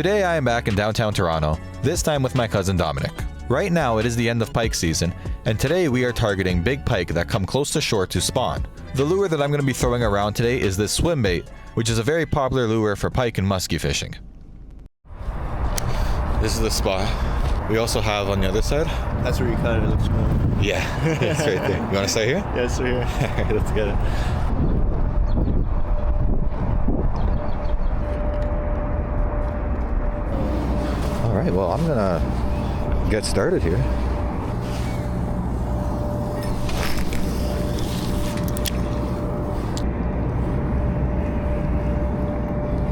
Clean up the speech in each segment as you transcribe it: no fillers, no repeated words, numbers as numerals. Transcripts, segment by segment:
Today I am back in downtown Toronto, this time with my cousin Dominic. Right now it is the end of pike season, and today we are targeting big pike that come close to shore to spawn. The lure that I'm going to be throwing around today is this swim bait, which is a very popular lure for pike and muskie fishing. This is the spot. We also have on the other side. That's where you cut it. It looks cool. Yeah, it's right there. You want to stay here? Yeah, it's right here. Let's get it. All right, well, I'm gonna get started here.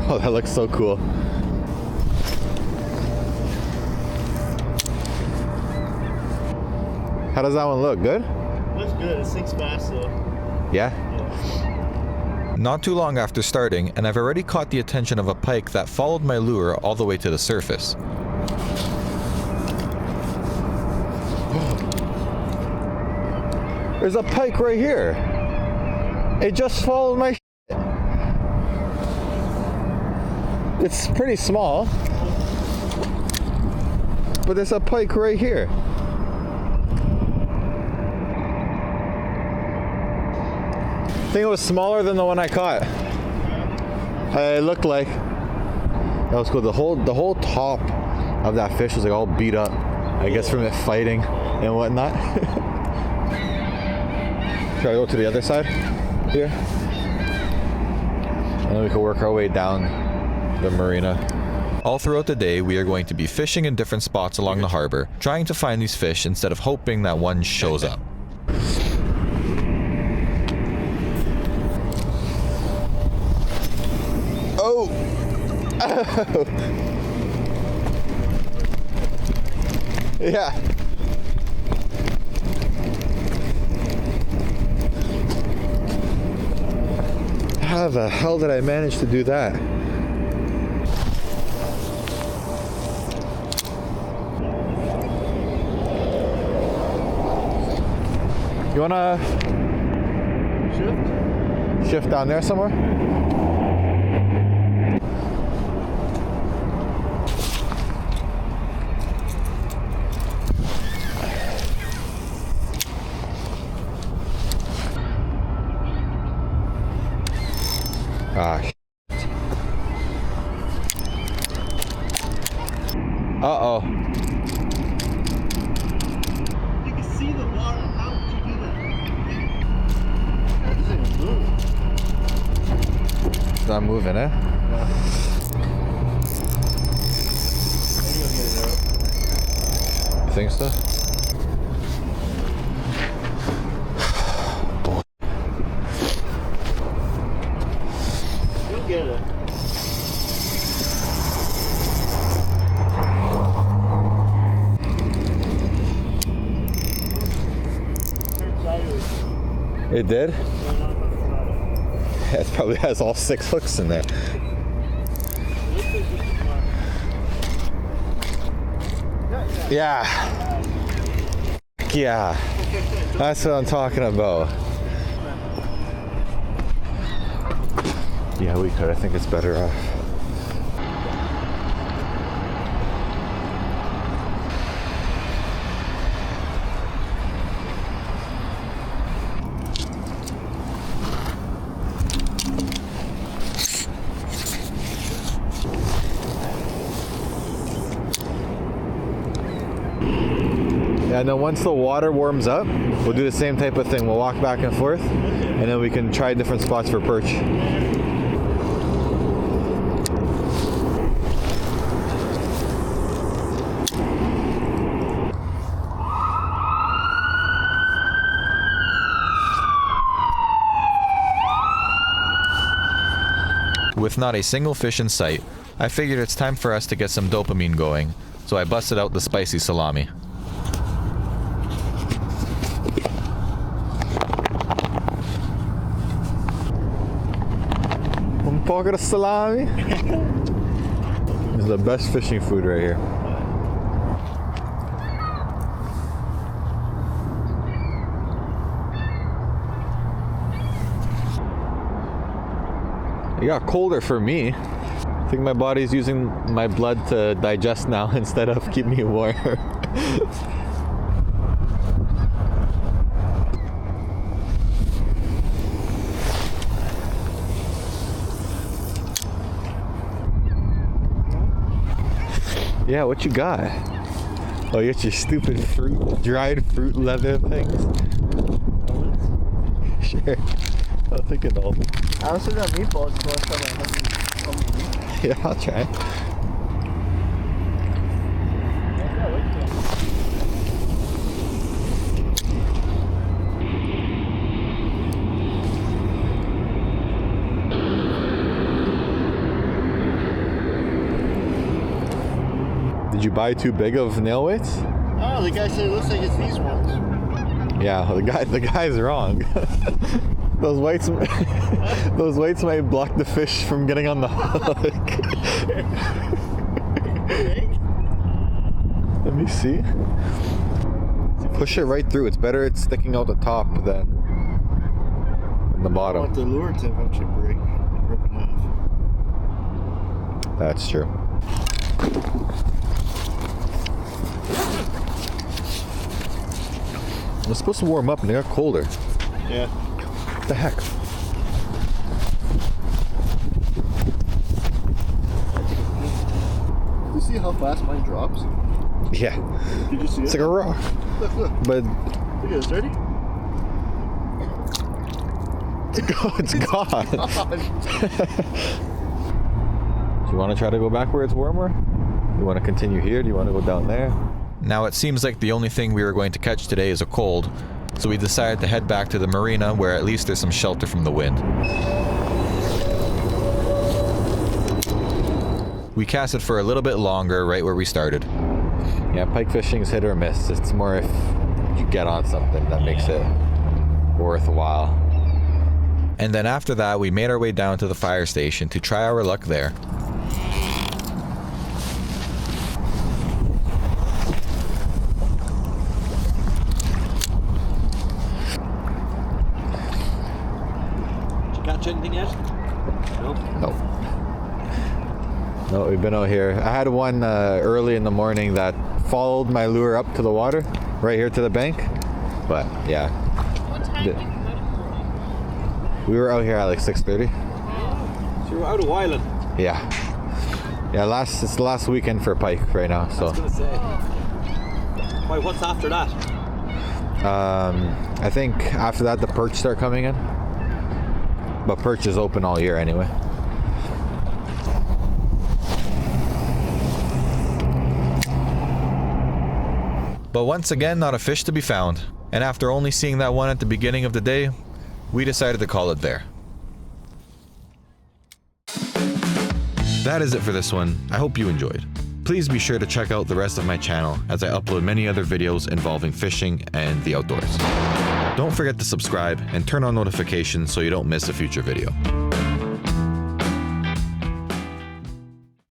Oh, that looks so cool. How does that one look? Good? Looks good. It sinks fast though. Yeah? Not too long after starting, and I've already caught the attention of a pike that followed my lure all the way to the surface. There's a pike right here. It just followed my shit. It's pretty small, but there's a pike right here. I think it was smaller than the one I caught. It looked like. That was cool. The whole top of that fish was like all beat up. I guess from it fighting and whatnot. Should I go to the other side here? And then we can work our way down the marina. All throughout the day, we are going to be fishing in different spots along the harbor, trying to find these fish instead of hoping that one shows up. Oh! Oh! Yeah. How the hell did I manage to do that? You wanna shift down there somewhere? Ah, uh-oh. You can see the water. How would you do that? It doesn't even move. It's not moving, eh? Yeah. Maybe you'll get it out. You think so? You'll get it. It did? It probably has all 6 hooks in there. Yeah. Yeah. That's what I'm talking about. Yeah, we could. I think it's better off. Yeah, and then once the water warms up, we'll do the same type of thing. We'll walk back and forth, and then we can try different spots for perch. With not a single fish in sight, I figured it's time for us to get some dopamine going, so I busted out the spicy salami. Un poco de salami. This is the best fishing food right here. It got colder for me. I think my body's using my blood to digest now instead of keep me warm. Yeah, what you got? Oh, you got your stupid dried fruit leather things? Sure. I'll take an almond. I also got meatballs for us. Yeah, I'll try. Did you buy too big of nail weights? Oh, the guy said it looks like it's these ones. Yeah, the guy's wrong. Those weights might block the fish from getting on the hook. Let me see. Push it right through. It's better it's sticking out the top than the I bottom. want the lure to eventually rip in half. That's true. It was supposed to warm up and it got colder. Yeah. What the heck? You see how fast mine drops? Yeah. Did you see It's it? like a rock. Look. But Look at this, ready? it's gone. Do you want to try to go back where it's warmer? You want to continue here? Do you want to go down there? Now it seems like the only thing we were going to catch today is a cold, so we decided to head back to the marina where at least there's some shelter from the wind. We casted for a little bit longer right where we started. Yeah, pike fishing is hit or miss. It's more if you get on something that makes it worthwhile. And then after that, we made our way down to the fire station to try our luck there. Did you catch anything yet? No. No, we've been out here. I had one early in the morning that followed my lure up to the water, right here to the bank. But yeah. What time did you go to We were out here at like 6:30. So you were out a while and Yeah. Yeah, it's the last weekend for pike right now, so. I was gonna say. Why, what's after that? I think after that the perch start coming in. But perch is open all year anyway. But once again, not a fish to be found. And after only seeing that one at the beginning of the day, we decided to call it there. That is it for this one. I hope you enjoyed. Please be sure to check out the rest of my channel as I upload many other videos involving fishing and the outdoors. Don't forget to subscribe and turn on notifications so you don't miss a future video.